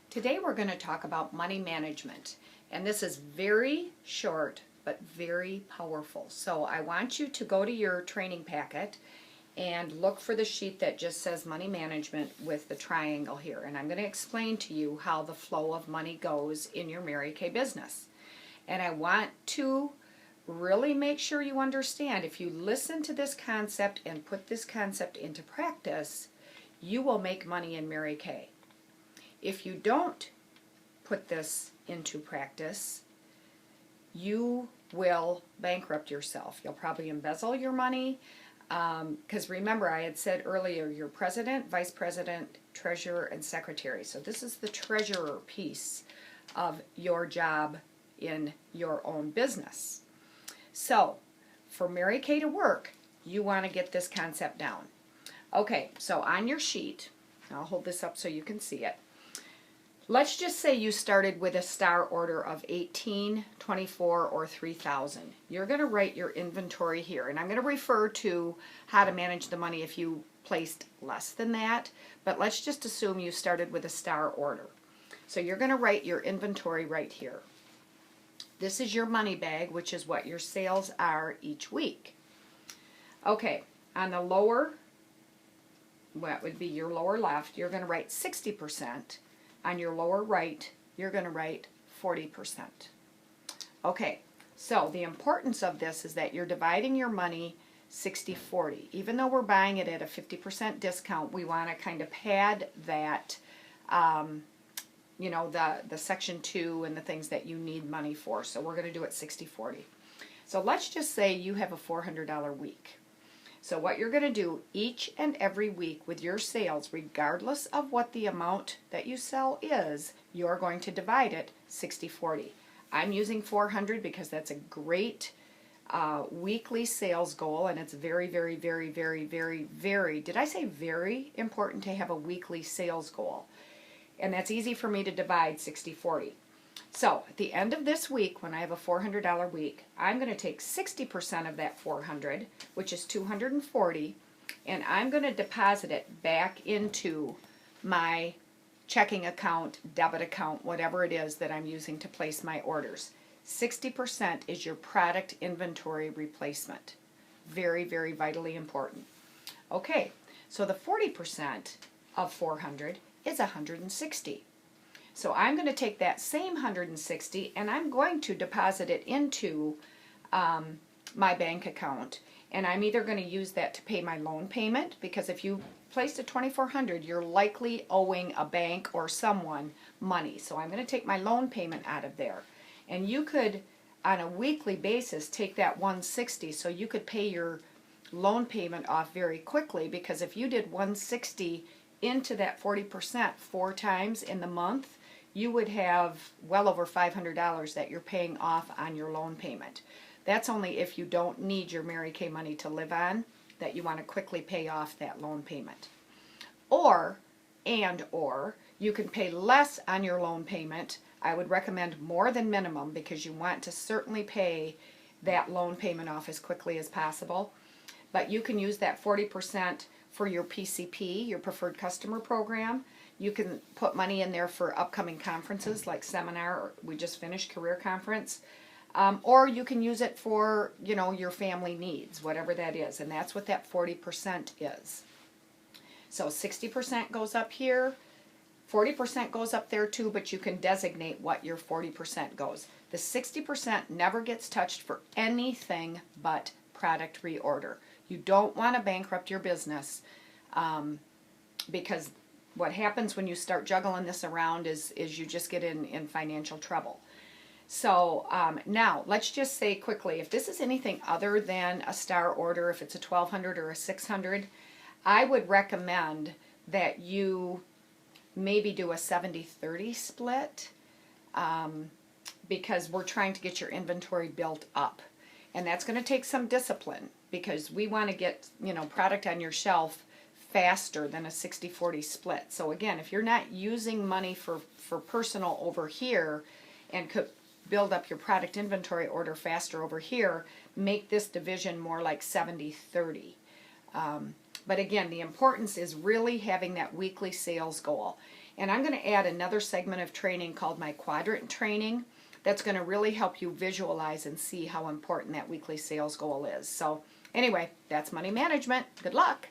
Today we're going to talk about money management, and this is very short but very powerful. So I want you to go to your training packet and look for the sheet that just says money management with the triangle here, and I'm going to explain to you how the flow of money goes in your Mary Kay business. And I want to really make sure you understand, if you listen to this concept and put this concept into practice, you will make money in Mary Kay. If you don't put this into practice, you will bankrupt yourself. You'll probably embezzle your money, because remember, I had said earlier, you're president, vice president, treasurer, and secretary. So this is the treasurer piece of your job in your own business. So for Mary Kay to work, you want to get this concept down. Okay, so on your sheet, I'll hold this up so you can see it. Let's just say you started with a star order of 18, 24, or 3,000. You're going to write your inventory here, and I'm going to refer to how to manage the money if you placed less than that, but let's just assume you started with a star order. So you're going to write your inventory right here. This is your money bag, which is what your sales are each week. Okay, on the lower, what would be your lower left, you're going to write 60%. On your lower right, you're going to write 40%. Okay, so the importance of this is that you're dividing your money 60-40. Even though we're buying it at a 50% discount, we want to kind of pad that, you know, the section 2 and the things that you need money for. So we're going to do it 60-40. So let's just say you have a $400 week. So what you're going to do each and every week with your sales, regardless of what the amount that you sell is, you're going to divide it 60-40. I'm using 400 because that's a great weekly sales goal, and it's very, very, very, very, very, very, did I say very important to have a weekly sales goal? And that's easy for me to divide 60-40. So at the end of this week, when I have a $400 week, I'm going to take 60% of that 400, which is 240, and I'm going to deposit it back into my checking account, debit account, whatever it is that I'm using to place my orders. 60% is your product inventory replacement. Very, very vitally important. Okay, so the 40% of 400 is 160. So I'm going to take that same 160 and I'm going to deposit it into my bank account. And I'm either going to use that to pay my loan payment, because if you placed a $2,400, you're likely owing a bank or someone money. So I'm going to take my loan payment out of there. And you could, on a weekly basis, take that 160 so you could pay your loan payment off very quickly, because if you did 160 into that 40% 4 times in the month, you would have well over $500 that you're paying off on your loan payment. That's only if you don't need your Mary Kay money to live on, that you want to quickly pay off that loan payment. Or you can pay less on your loan payment. I would recommend more than minimum, because you want to certainly pay that loan payment off as quickly as possible. But you can use that 40% for your PCP, your Preferred Customer Program. You can put money in there for upcoming conferences like seminar, or we just finished career conference, or you can use it for, you know, your family needs, whatever that is, and that's what that 40% is. So 60% goes up here, 40% goes up there too, but you can designate what your 40% goes. The 60% never gets touched for anything but product reorder. You don't want to bankrupt your business, because what happens when you start juggling this around is you just get in financial trouble. So now let's just say quickly, if this is anything other than a star order, if it's a 1200 or a 600, I would recommend that you maybe do a 70-30 split, because we're trying to get your inventory built up. And that's going to take some discipline, because we want to get, you know, product on your shelf faster than a 60-40 split. So again, if you're not using money for personal over here and could build up your product inventory order faster over here, make this division more like 70-30. But again, the importance is really having that weekly sales goal. And I'm going to add another segment of training called my quadrant training that's going to really help you visualize and see how important that weekly sales goal is. So anyway, that's money management. Good luck.